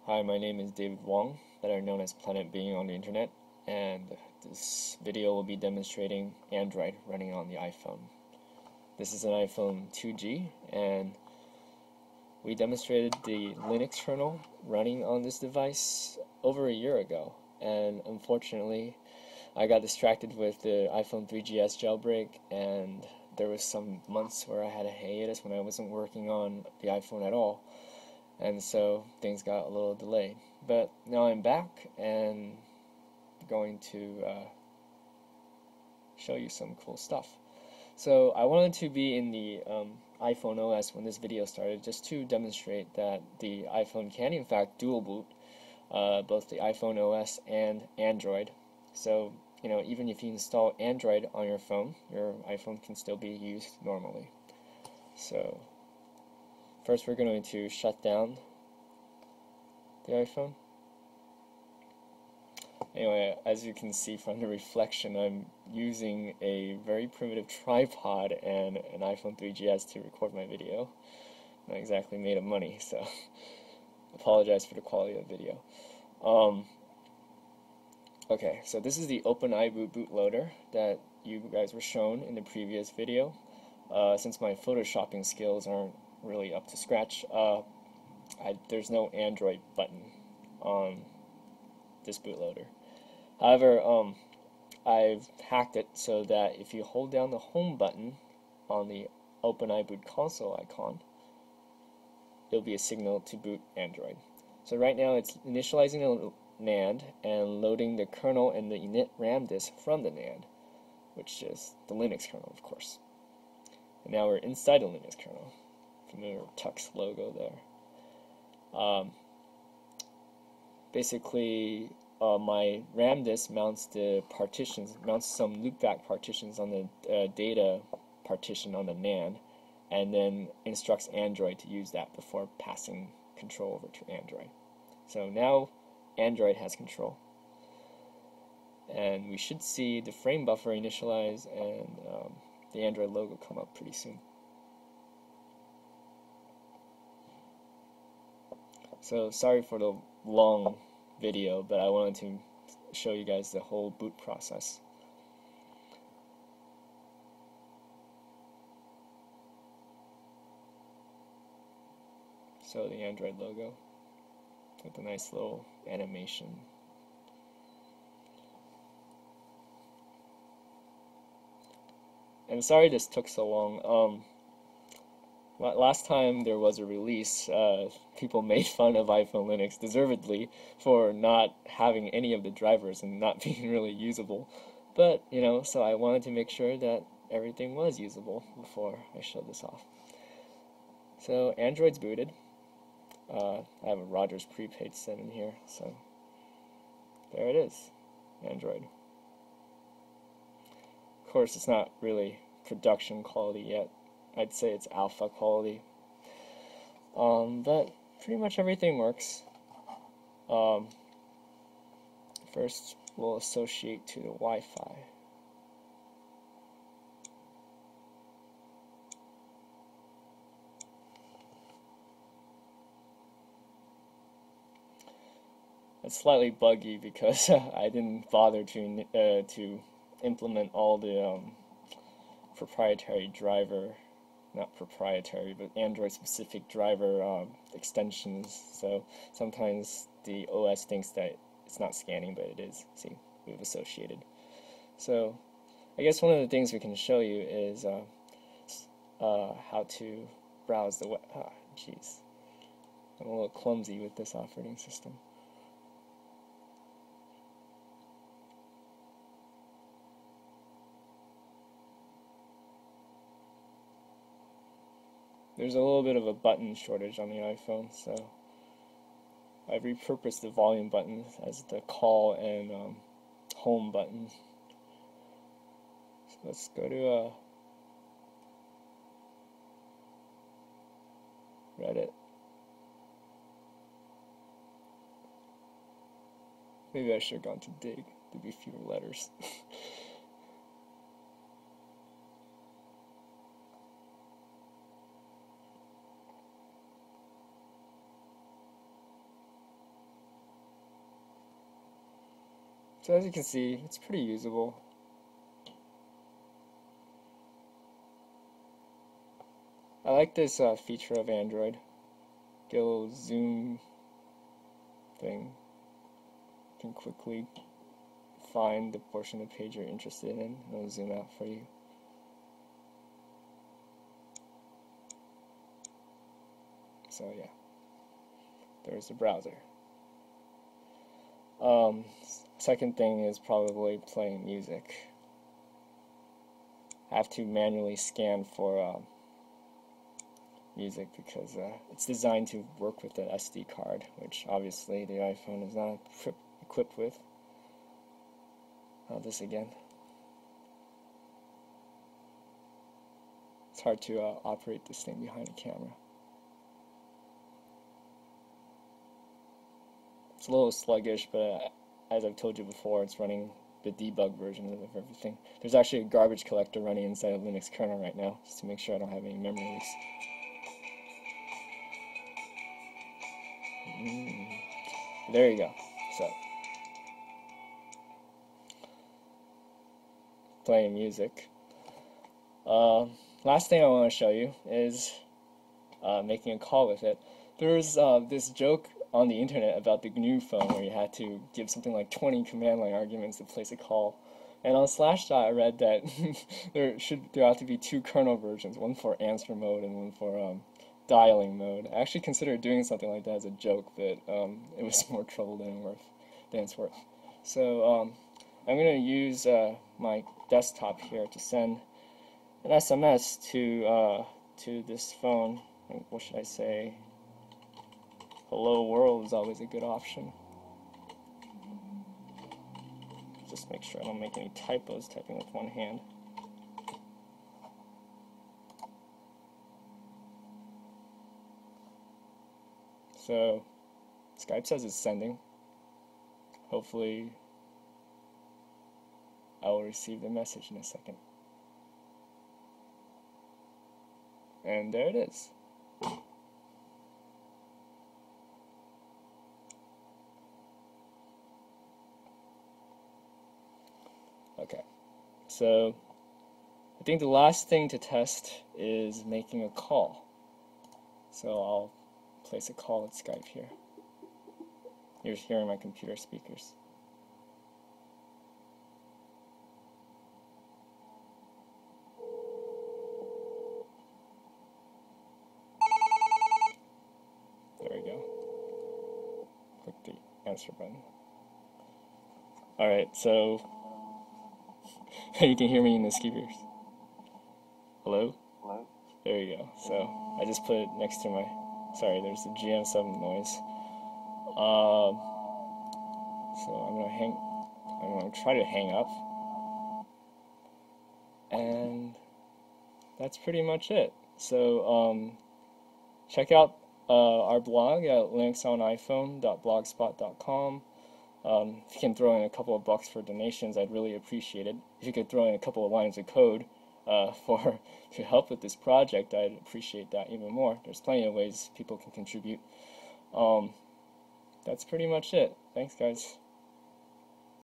Hi, my name is David Wong, better known as Planet Being on the Internet, and this video will be demonstrating Android running on the iPhone. This is an iPhone 2G, and we demonstrated the Linux kernel running on this device over a year ago, and unfortunately I got distracted with the iPhone 3GS jailbreak, and there was some months where I had a hiatus when I wasn't working on the iPhone at all. And so things got a little delayed. But now I'm back and going to show you some cool stuff. So I wanted to be in the iPhone OS when this video started, just to demonstrate that the iPhone can in fact dual boot both the iPhone OS and Android. So even if you install Android on your phone, your iPhone can still be used normally. So first we're going to shut down the iPhone. Anyway, as you can see from the reflection, I'm using a very primitive tripod and an iPhone 3GS to record my video. Not exactly made of money, so apologize for the quality of the video. Okay, so this is the OpenIBoot bootloader that you guys were shown in the previous video. Since my photoshopping skills aren't really up to scratch, there's no Android button on this bootloader. However, I've hacked it so that if you hold down the home button on the OpenIBoot console icon, it'll be a signal to boot Android. So right now it's initializing a NAND and loading the kernel and the init RAM disk from the NAND, which is the Linux kernel, of course. And now we're inside the Linux kernel. Familiar Tux logo there. Basically, my RAM disk mounts some loopback partitions on the data partition on the NAND, and then instructs Android to use that before passing control over to Android. So now Android has control, and we should see the frame buffer initialize and the Android logo come up pretty soon. So sorry for the long video, but I wanted to show you guys the whole boot process. So the Android logo with a nice little animation. And sorry this took so long. Last time there was a release, people made fun of iPhone Linux, deservedly, for not having any of the drivers and not being really usable. But, so I wanted to make sure that everything was usable before I showed this off. So Android's booted. I have a Rogers prepaid SIM in here, so there it is, Android. Of course, it's not really production quality yet. I'd say it's alpha quality, but pretty much everything works. First, we'll associate to the Wi-Fi. It's slightly buggy because I didn't bother to implement all the proprietary driver. Not proprietary, but Android-specific driver extensions. So sometimes the OS thinks that it's not scanning, but it is. See, we've associated. So I guess one of the things we can show you is how to browse the web. Jeez, I'm a little clumsy with this operating system. There's a little bit of a button shortage on the iPhone, so I've repurposed the volume button as the call and home buttons. So let's go to Reddit. Maybe I should have gone to Dig. There'd be fewer letters. So as you can see, it's pretty usable. I like this feature of Android. Get a little zoom thing. You can quickly find the portion of the page you're interested in. It'll zoom out for you. So yeah, there's the browser. Second thing is probably playing music. I have to manually scan for music because it's designed to work with the SD card, which obviously the iPhone is not equipped with. This again. It's hard to operate this thing behind a camera. It's a little sluggish, but as I've told you before, it's running the debug version of everything. There's actually a garbage collector running inside of Linux kernel right now, just to make sure I don't have any memory leaks. There you go. So, playing music. Last thing I want to show you is making a call with it. There's this joke on the internet about the GNU phone where you had to give something like 20 command line arguments to place a call. And on Slashdot I read that there ought to be 2 kernel versions, one for answer mode and one for dialing mode. I actually considered doing something like that as a joke, but it was more trouble than it's worth. So I'm going to use my desktop here to send an SMS to this phone. What should I say? Hello world is always a good option. Just make sure I don't make any typos typing with one hand. So Skype says it's sending. Hopefully I will receive the message in a second. And there it is. Okay, so I think the last thing to test is making a call. So I'll place a call at Skype here. You're hearing my computer speakers. There we go. Click the answer button. Alright, so you can hear me in the speakers. Hello? Hello? There you go. So I just put it next to my... Sorry, there's the GM7 noise. So I'm gonna try to hang up. And that's pretty much it. So check out our blog at Linux-on-iPhone.blogspot.com. If you can throw in a couple of bucks for donations, I'd really appreciate it. If you could throw in a couple of lines of code to help with this project, I'd appreciate that even more. There's plenty of ways people can contribute. That's pretty much it. Thanks, guys.